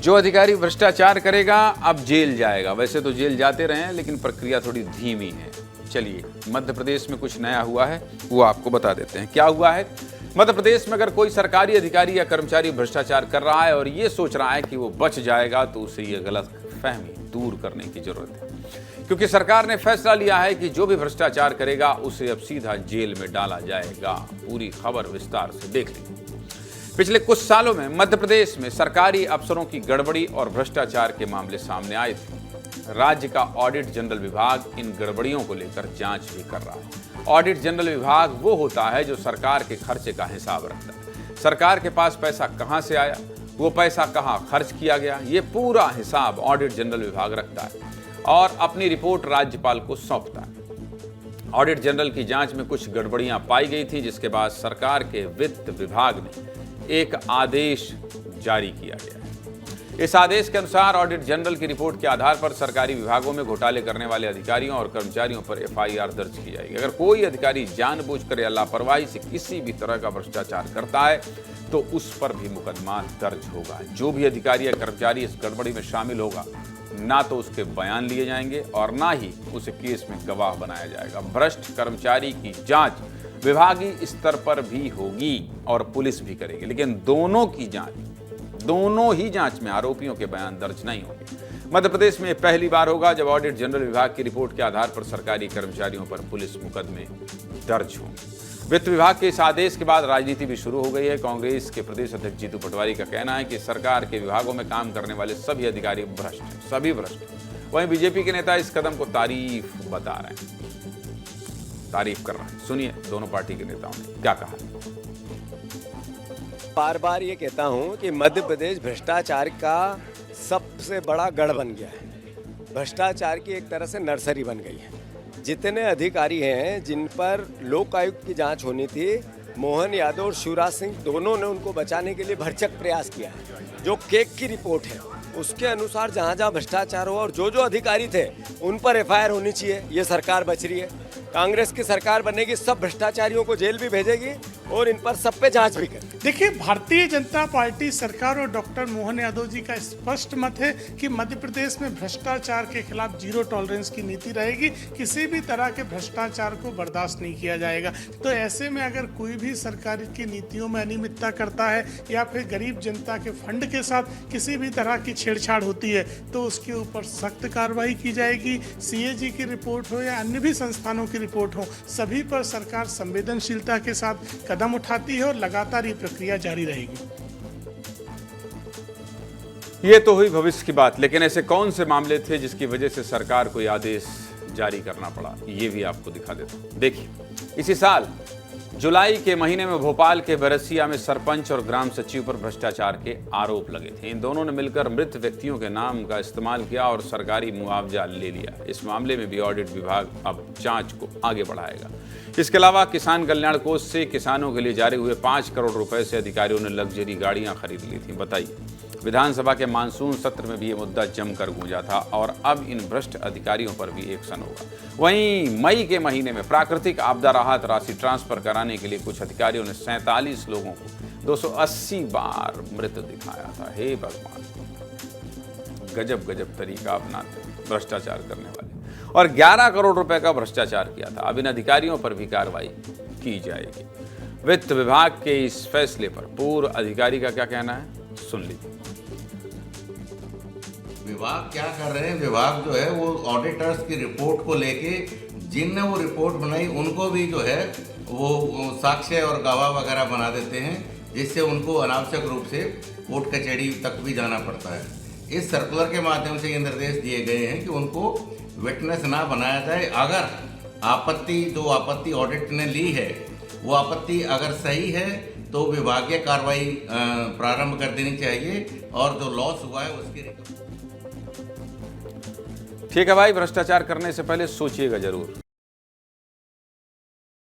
जो अधिकारी भ्रष्टाचार करेगा अब जेल जाएगा। वैसे तो जेल जाते रहे हैं, लेकिन प्रक्रिया थोड़ी धीमी है। चलिए, मध्य प्रदेश में कुछ नया हुआ है, वो आपको बता देते हैं। क्या हुआ है? मध्य प्रदेश में अगर कोई सरकारी अधिकारी या कर्मचारी भ्रष्टाचार कर रहा है और ये सोच रहा है कि वो बच जाएगा, तो उसे ये गलतफहमी दूर करने की जरूरत है, क्योंकि सरकार ने फैसला लिया है कि जो भी भ्रष्टाचार करेगा उसे अब सीधा जेल में डाला जाएगा। पूरी खबर विस्तार से देख लीजिए। पिछले कुछ सालों में मध्य प्रदेश में सरकारी अफसरों की गड़बड़ी और भ्रष्टाचार के मामले सामने आए थे। राज्य का ऑडिट जनरल विभाग इन गड़बड़ियों को लेकर जांच भी कर रहा है। ऑडिट जनरल विभाग वो होता है जो सरकार के खर्चे का हिसाब रखता है। सरकार के पास पैसा कहां से आया, वो पैसा कहां खर्च किया गया, ये पूरा हिसाब ऑडिट जनरल विभाग रखता है और अपनी रिपोर्ट राज्यपाल को सौंपता है। ऑडिट जनरल की जांच में कुछ गड़बड़ियां पाई गई थी, जिसके बाद सरकार के वित्त विभाग ने एक आदेश जारी किया गया है। इस आदेश के अनुसार ऑडिट जनरल की रिपोर्ट के आधार पर सरकारी विभागों में घोटाले करने वाले अधिकारियों और कर्मचारियों पर एफआईआर दर्ज की जाएगी। अगर कोई अधिकारी जानबूझकर या लापरवाही से किसी भी तरह का भ्रष्टाचार करता है तो उस पर भी मुकदमा दर्ज होगा। जो भी अधिकारी या कर्मचारी इस गड़बड़ी में शामिल होगा, ना तो उसके बयान लिए जाएंगे और ना ही उसे केस में गवाह बनाया जाएगा। भ्रष्ट कर्मचारी की जांच विभागीय स्तर पर भी होगी और पुलिस भी करेगी, लेकिन दोनों ही जांच में आरोपियों के बयान दर्ज नहीं होंगे। मध्य प्रदेश में पहली बार होगा जब ऑडिट जनरल विभाग की रिपोर्ट के आधार पर सरकारी कर्मचारियों पर पुलिस मुकदमे दर्ज होंगे। वित्त विभाग के इस आदेश के बाद राजनीति भी शुरू हो गई है। कांग्रेस के प्रदेश अध्यक्ष जीतू पटवारी का कहना है कि सरकार के विभागों में काम करने वाले सभी अधिकारी भ्रष्ट हैं, सभी भ्रष्ट हैं। वहीं बीजेपी के नेता इस कदम को तारीफ बता रहे हैं, तारीफ कर रहे हैं। सुनिए दोनों पार्टी के नेताओं ने क्या कहा। बार बार ये कहता हूँ कि मध्य प्रदेश भ्रष्टाचार का सबसे बड़ा गढ़ बन गया है। भ्रष्टाचार की एक तरह से नर्सरी बन गई है। जितने अधिकारी हैं जिन पर लोक आयुक्त की जांच होनी थी, मोहन यादव और शिवराज सिंह दोनों ने उनको बचाने के लिए भरसक प्रयास किया है। जो केक की रिपोर्ट है उसके अनुसार जहाँ जहाँ भ्रष्टाचार हुआ और जो अधिकारी थे उन पर एफआईआर होनी चाहिए। ये सरकार बच रही है। कांग्रेस की सरकार बनेगी, सब भ्रष्टाचारियों को जेल भी भेजेगी और इन पर सब पे जांच भी करेगी। देखिए, भारतीय जनता पार्टी सरकार और डॉक्टर मोहन यादव जी का स्पष्ट मत है कि मध्य प्रदेश में भ्रष्टाचार के खिलाफ जीरो टॉलरेंस की नीति रहेगी। किसी भी तरह के भ्रष्टाचार को बर्दाश्त नहीं किया जाएगा। तो ऐसे में अगर कोई भी सरकार की नीतियों में अनियमितता करता है या फिर गरीब जनता के फंड के साथ किसी भी तरह की छेड़छाड़ होती है तो उसके ऊपर सख्त कार्रवाई की जाएगी। सीएजी की रिपोर्ट हो या अन्य भी संस्थानों की रिपोर्ट हो, सभी पर सरकार संवेदनशीलता के साथ कदम उठाती है और लगातार ये प्रक्रिया जारी रहेगी। ये तो हुई भविष्य की बात, लेकिन ऐसे कौन से मामले थे जिसकी वजह से सरकार को आदेश जारी करना पड़ा, ये भी आपको दिखा देता हूं। देखिए, इसी साल जुलाई के महीने में भोपाल के बरसिया में सरपंच और ग्राम सचिव पर भ्रष्टाचार के आरोप लगे थे। इन दोनों ने मिलकर मृत व्यक्तियों के नाम का इस्तेमाल किया और सरकारी मुआवजा ले लिया। इस मामले में भी ऑडिट विभाग अब जांच को आगे बढ़ाएगा। इसके अलावा किसान कल्याण कोष से किसानों के लिए जारी हुए 5 करोड़ रुपए से अधिकारियों ने लग्जरी गाड़ियां खरीद ली थी। बताइए, विधानसभा के मानसून सत्र में भी ये मुद्दा जमकर गूंजा था और अब इन भ्रष्ट अधिकारियों पर भी एक्शन होगा। वहीं मई के महीने में प्राकृतिक आपदा राहत राशि ट्रांसफर कराने के लिए कुछ अधिकारियों ने 47 लोगों को 280 बार मृत दिखाया था। हे भगवान, गजब गजब तरीका अपनाते भ्रष्टाचार करने वाले, और 11 करोड़ रुपए का भ्रष्टाचार किया था। अब इन अधिकारियों पर भी कार्रवाई की जाएगी। वित्त विभाग के इस फैसले पर पूर्व अधिकारी का क्या कहना है, सुन लीजिए। विभाग क्या कर रहे हैं, विभाग जो है वो ऑडिटर्स की रिपोर्ट को लेके जिनने वो रिपोर्ट बनाई उनको भी जो है वो साक्ष्य और गवाह वगैरह बना देते हैं, जिससे उनको अनावश्यक रूप से कोर्ट कचहरी तक भी जाना पड़ता है। इस सर्कुलर के माध्यम से ये निर्देश दिए गए हैं कि उनको विटनेस ना बनाया जाए। अगर जो आपत्ति ऑडिट ने ली है वो आपत्ति अगर सही है तो विभागीय कार्रवाई प्रारंभ कर देनी चाहिए और जो लॉस हुआ है उसकी। ठीक है भाई, भ्रष्टाचार करने से पहले सोचिएगा जरूर।